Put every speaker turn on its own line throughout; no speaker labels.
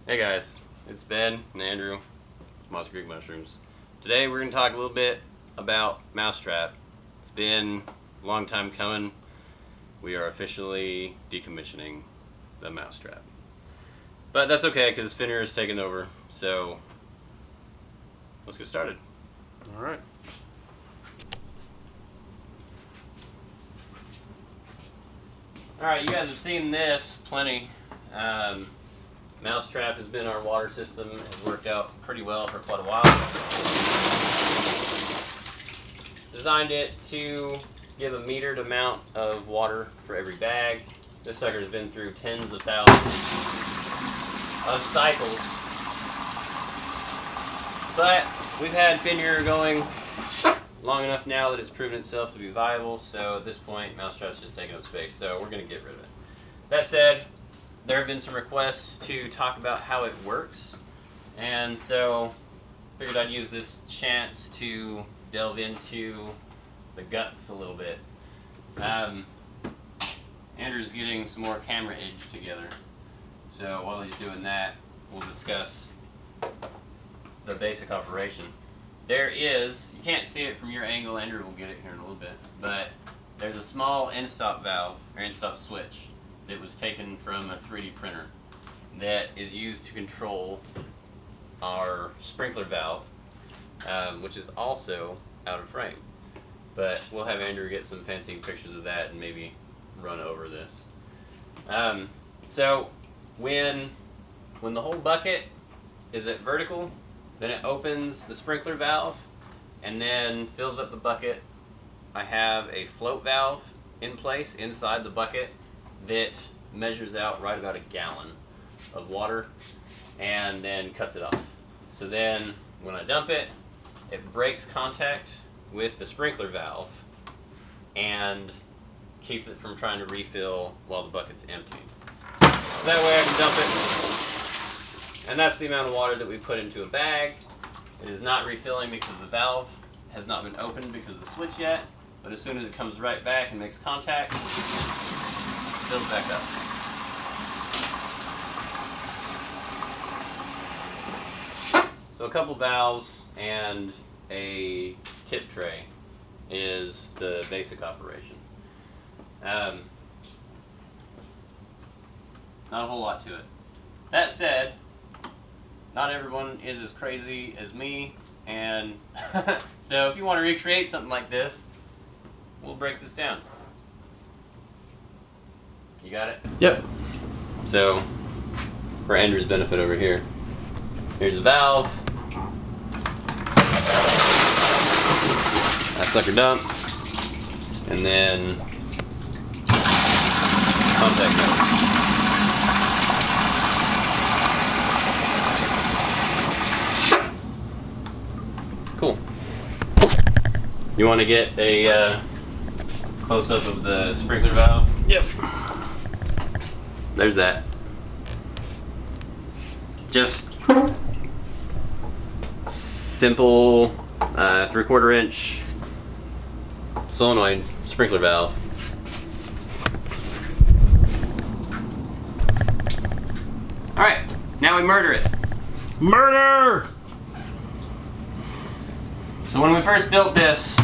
Hey guys, it's Ben and Andrew, Mossy Creek Mushrooms. Today we're going to talk a little bit about Mousetrap. It's been a long time coming. We are officially decommissioning the Mousetrap. But that's okay because Finner has taken over, so let's get started.
Alright.
Alright, you guys have seen this plenty. Mousetrap has been our water system. It's worked out pretty well for quite a while. Designed it to give a metered amount of water for every bag. This sucker's been through tens of thousands of cycles. But we've had Finner going long enough now that it's proven itself to be viable, so at this point Mousetrap's just taking up space, so we're going to get rid of it. That said, there have been some requests to talk about how it works, and so figured I'd use this chance to delve into the guts a little bit. Andrew's getting some more camera edge together, so while he's doing that, we'll discuss the basic operation. There is, you can't see it from your angle, Andrew will get it here in a little bit, but there's a small end-stop valve, or end-stop switch, that was taken from a 3D printer that is used to control our sprinkler valve, which is also out of frame. But we'll have Andrew get some fancy pictures of that and maybe run over this. So when the whole bucket is at vertical, then it opens the sprinkler valve and then fills up the bucket. I have a float valve in place inside the bucket that measures out right about a gallon of water and then cuts it off. So then when I dump it, it breaks contact with the sprinkler valve and keeps it from trying to refill while the bucket's empty. So that way I can dump it, and that's the amount of water that we put into a bag. It is not refilling because the valve has not been opened because of the switch yet, but as soon as it comes right back and makes contact, fills back up. So a couple valves and a tip tray is the basic operation. Not a whole lot to it. That said, not everyone is as crazy as me, and so if you want to recreate something like this, we'll break this down. You got it?
Yep.
So, for Andrew's benefit over here, here's a valve. That sucker dumps, and then contact goes. Cool. You want to get a close-up of the sprinkler valve?
Yep.
There's that. Just simple 3/4 inch solenoid sprinkler valve. Alright, now we murder it.
Murder!
So when we first built this,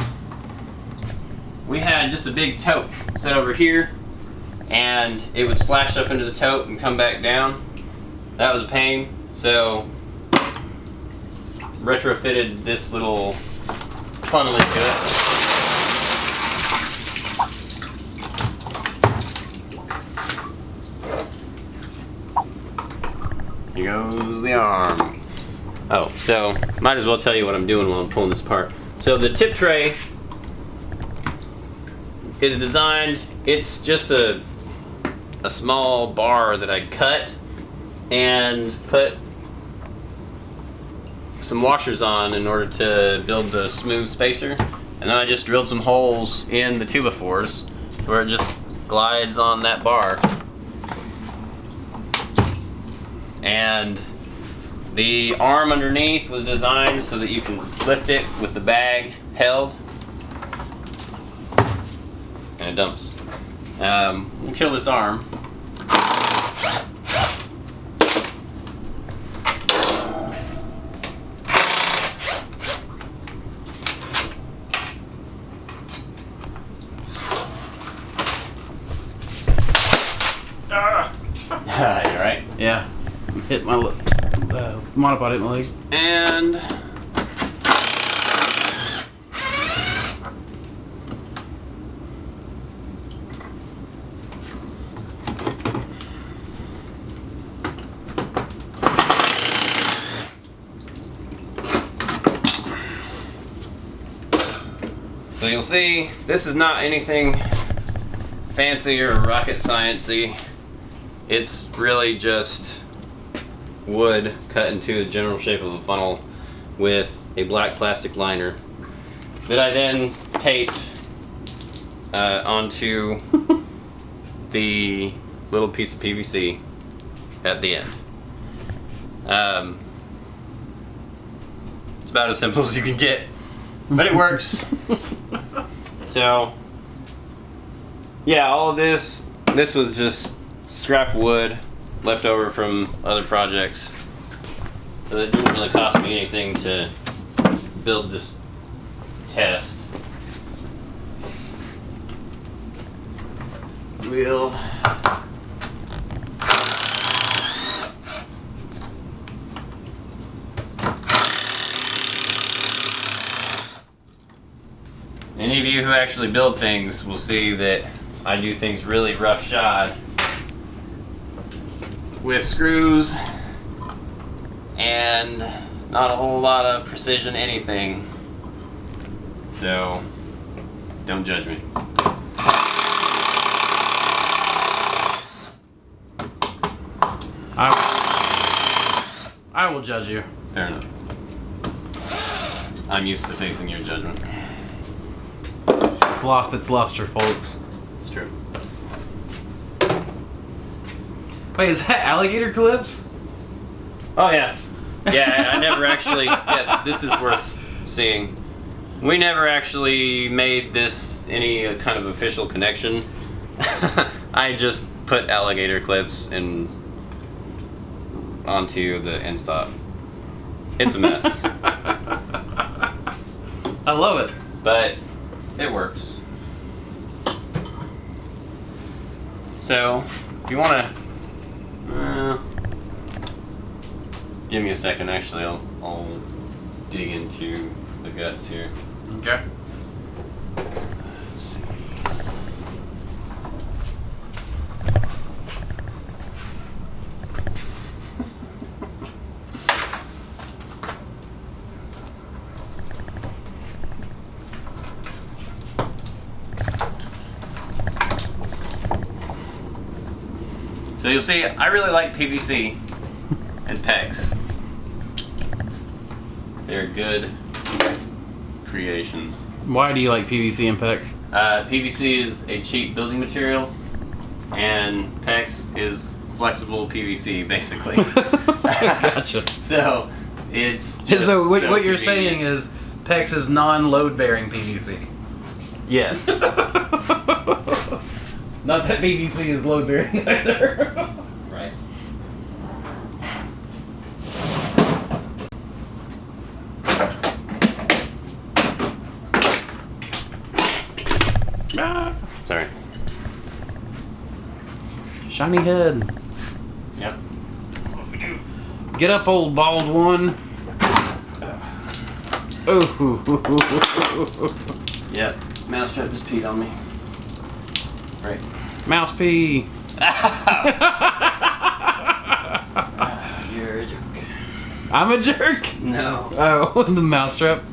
we had just a big tote set over here, and it would splash up into the tote and come back down. That was a pain, so retrofitted this little funnel into it. Here goes the arm. Oh, so might as well tell you what I'm doing while I'm pulling this apart. So the tip tray is designed, it's just a small bar that I cut and put some washers on in order to build the smooth spacer, and then I just drilled some holes in the 2x4s where it just glides on that bar. And the arm underneath was designed so that you can lift it with the bag held, and it dumps. We'll kill this arm. You're right.
Yeah. Hit my monopod hit my leg.
And so you'll see this is not anything fancy or rocket sciencey. It's really just wood cut into the general shape of a funnel with a black plastic liner that I then taped onto the little piece of PVC at the end. It's about as simple as you can get, but it works. So yeah, all of this was just scrap wood left over from other projects, so it didn't really cost me anything to build this test. We'll any of you who actually build things will see that I do things really roughshod with screws and not a whole lot of precision anything. So don't judge me.
I will judge you.
Fair enough. I'm used to facing your judgment.
It's lost its luster, folks.
It's true.
Wait, is that alligator clips?
Oh yeah. Yeah, I never actually, yeah, this is worth seeing. We never actually made this any kind of official connection. I just put alligator clips onto the end stop. It's a mess.
I love it.
But it works. So, if you want to give me a second, actually, I'll dig into the guts here.
Okay.
Let's see. So you'll see, I really like PVC and PEX. They're good creations.
Why do you like PVC and PEX?
PVC is a cheap building material, and PEX is flexible PVC, basically.
Gotcha.
So it's just
so what you're
convenient.
saying is PEX is non-load-bearing PVC.
Yes.
Not that PVC is load-bearing either.
Right. Sorry.
Shiny head.
Yep. That's what we do.
Get up, old bald one. Ooh.
Yep. Mousetrap just peed on me. Right.
Mouse pee.
You're a jerk.
I'm a jerk.
No.
Oh, the mousetrap.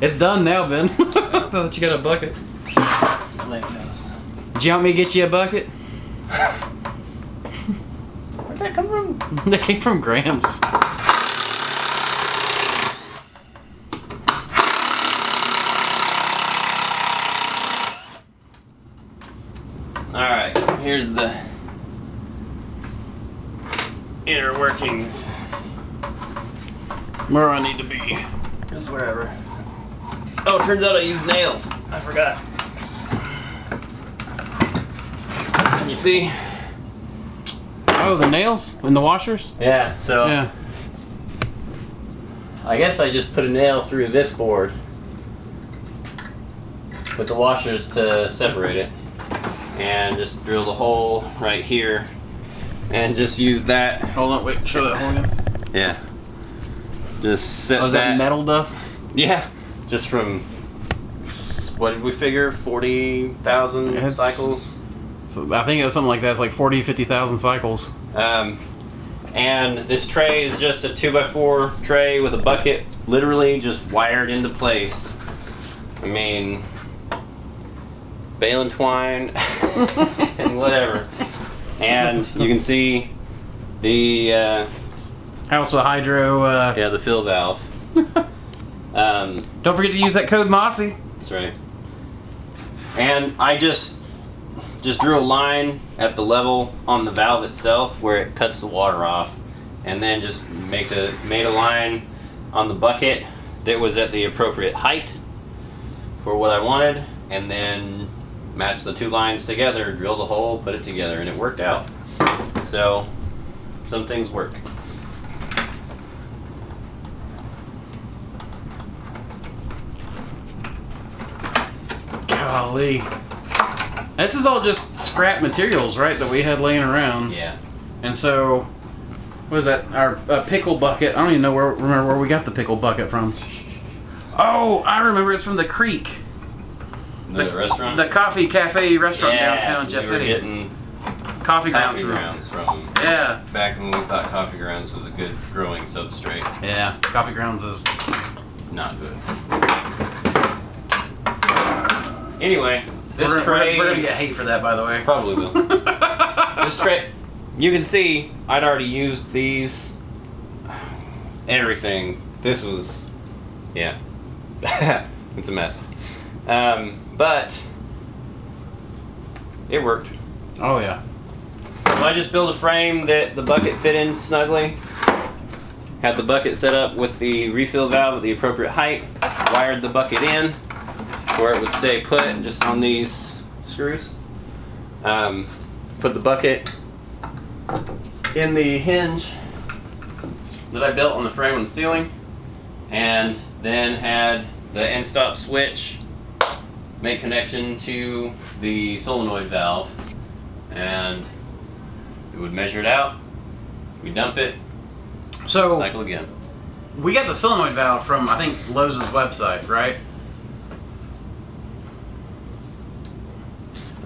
It's done now, Ben. I thought you got a bucket.
That's the way it goes.
Do you want me to get you a bucket?
Where'd that come from?
That came from Gramps.
Alright, here's the inner workings.
Where I need to be.
Just wherever. Oh, it turns out I used nails. I forgot. You see?
Oh, the nails and the washers?
Yeah, so
Yeah.
I guess I just put a nail through this board with the washers to separate it, and just drilled a hole right here and just use that.
Hold on, wait, show that hole again.
Yeah. Just set
Is that metal dust?
Yeah. Just from, what did we figure? 40,000 cycles?
So I think it was something like that. It's like 40, 50,000 cycles.
And this tray is just a 2x4 tray with a bucket literally just wired into place. I mean, bale and twine and whatever. And you can see the
House of Hydro.
yeah, the fill valve.
Don't forget to use that code Mossy.
That's right. And I just drew a line at the level on the valve itself where it cuts the water off, and then just made a line on the bucket that was at the appropriate height for what I wanted, and then matched the two lines together, drilled a hole, put it together, and it worked out. So some things work.
Golly. This is all just scrap materials, right, that we had laying around.
Yeah.
And so, what is that? Our pickle bucket. I don't even remember where we got the pickle bucket from. Oh, I remember. It's from the Creek.
The restaurant?
The coffee cafe restaurant
yeah,
downtown Jeff
we were
City.
getting
Coffee grounds
from.
Yeah.
Back when we thought coffee grounds was a good growing substrate.
Yeah, coffee grounds is
not good. Anyway, this tray...
We're gonna get hate for that, by the way.
Probably will. This tray... You can see, I'd already used these. Everything. This was... Yeah. It's a mess. But... It worked.
Oh, yeah.
So I just built a frame that the bucket fit in snugly. Had the bucket set up with the refill valve at the appropriate height. Wired the bucket in where it would stay put just on these screws. Put the bucket in the hinge that I built on the frame on the ceiling, and then had the end stop switch make connection to the solenoid valve, and it would measure it out, we dump it,
so
cycle again.
We got the solenoid valve from, I think, Lowe's website, right?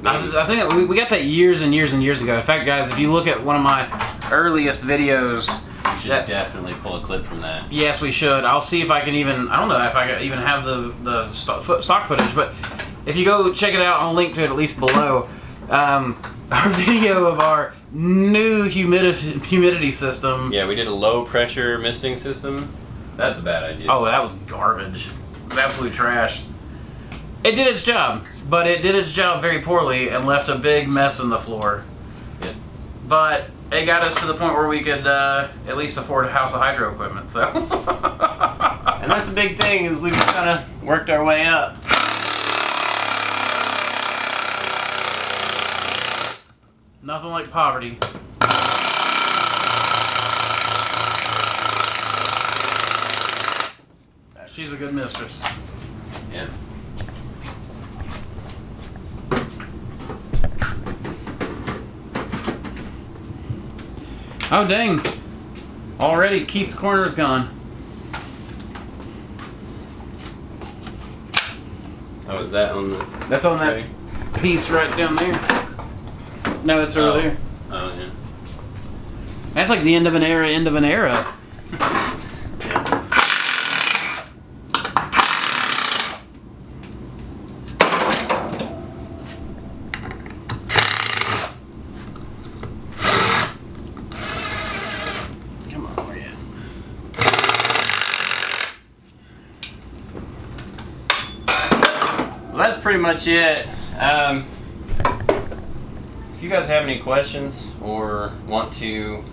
I think we got that years and years and years ago. In fact, guys, if you look at one of my earliest videos,
You should definitely pull a clip from that.
Yes, we should. I'll see if I can even, I don't know if I can even have the stock footage, but if you go check it out, I'll link to it at least below. Our video of our new humidity system.
Yeah, we did a low pressure misting system. That's a bad idea.
Oh, that was garbage. It was absolute trash. It did its job, but it did its job very poorly and left a big mess in the floor.
Yeah.
But it got us to the point where we could at least afford a house of hydro equipment. So.
And that's the big thing, is we've kind of worked our way up.
Nothing like poverty. She's a good mistress.
Yeah.
Oh, dang. Already Keith's corner is gone.
Oh, is that on the...
That's on that piece right down there. No, it's over there.
Oh, yeah.
That's like the end of an era, end of an era. Come on, where you at?
Well, that's pretty much it. If you guys have any questions or want to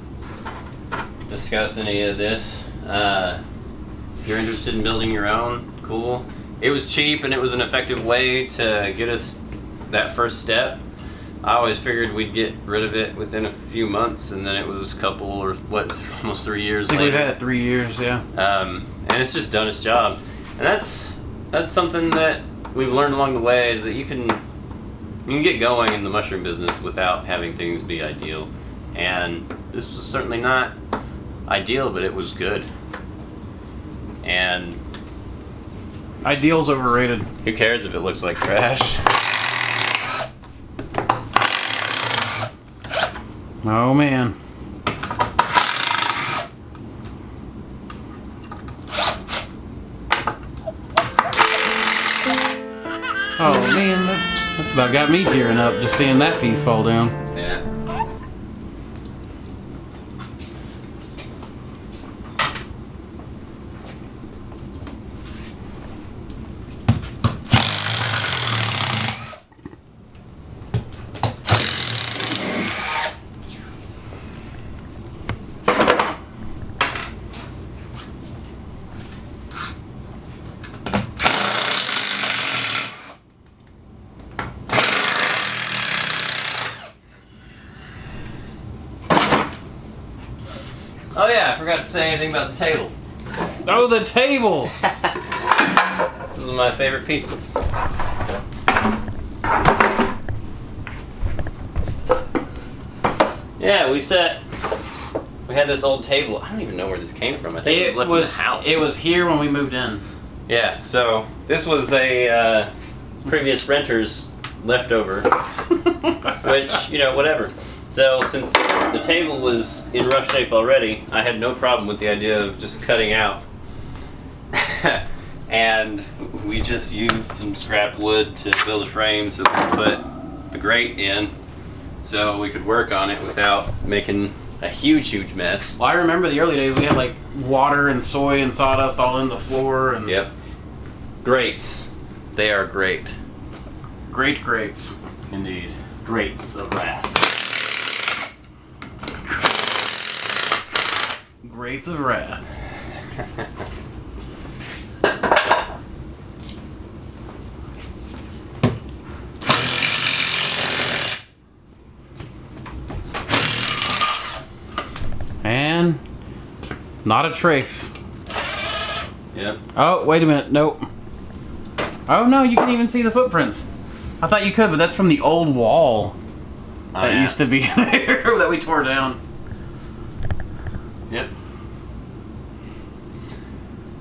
discuss any of this, if you're interested in building your own, cool. It was cheap and it was an effective way to get us that first step. I always figured we'd get rid of it within a few months, and then it was a couple or almost 3 years
I think
later.
we've had it 3 years, yeah.
And it's just done its job. And that's something that we've learned along the way, is that you can get going in the mushroom business without having things be ideal. And this was certainly not ideal, but it was good. And
Ideal's overrated.
who cares if it looks like trash?
Oh man. Oh man, that's about got me tearing up just seeing that piece fall down.
Yeah. Oh yeah, I forgot to say anything about the table.
Oh, the table!
This is one of my favorite pieces. Yeah, we had this old table. I don't even know where this came from. I think it was left in the house.
It was here when we moved in.
Yeah, so this was a previous renter's leftover, which, you know, whatever. So since the table was in rough shape already, I had no problem with the idea of just cutting out. And we just used some scrap wood to build a frame so we could put the grate in so we could work on it without making a huge mess.
Well, I remember the early days we had like water and soy and sawdust all in the floor and
Yep. Grates. They are great.
great grates.
Indeed. Grates of wrath.
Grates of wrath. And not a trace.
Yep.
Oh, wait a minute. Nope. Oh no, you can even see the footprints. I thought you could, but that's from the old wall that used to be there that we tore down.
Yep.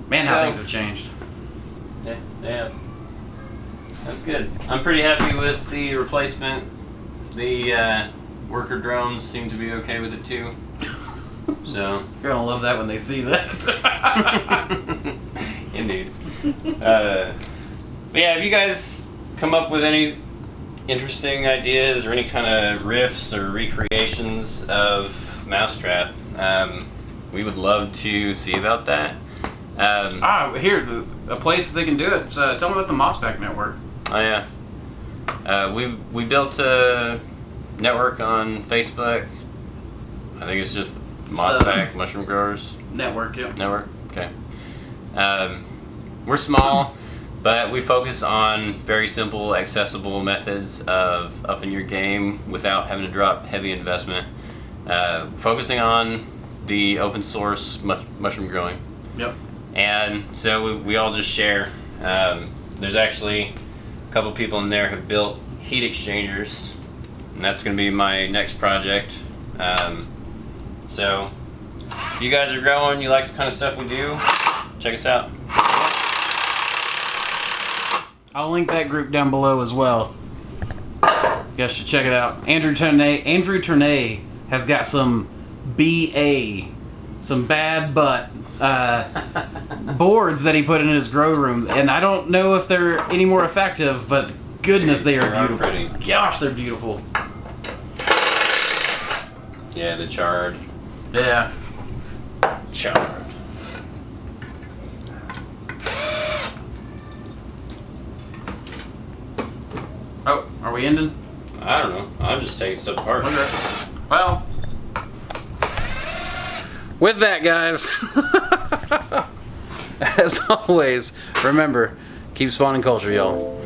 Man, how
So-
things have changed.
Yeah, yeah. That's good. I'm pretty happy with the replacement. The worker drones seem to be okay with it too. So.
You're gonna love that when they see that.
Indeed. But yeah, if you guys come up with any interesting ideas or any kind of riffs or recreations of Mousetrap, we would love to see about that.
Here, a place that they can do it. Tell me about the Mossback network.
Oh yeah. We built a network on Facebook. I think it's just Mossback Mushroom Growers
Network, yep.
Network. Okay. We're small, but we focus on very simple, accessible methods of upping your game without having to drop heavy investment. Focusing on the open source mushroom growing.
Yep.
And so we all just share. There's actually a couple people in there who built heat exchangers, and that's going to be my next project. So if you guys are growing, you like the kind of stuff we do, check us out.
I'll link that group down below as well. You guys should check it out. Andrew Tournay has got some BA, some bad butt boards that he put in his grow room, and I don't know if they're any more effective, but goodness, they are beautiful.
Pretty.
Gosh, they're beautiful.
Yeah, the charred.
Yeah.
Charred.
Oh, are we ending?
I don't know. I'm just taking stuff apart.
Okay. Well, with that, guys, as always, remember, keep spawning culture, y'all.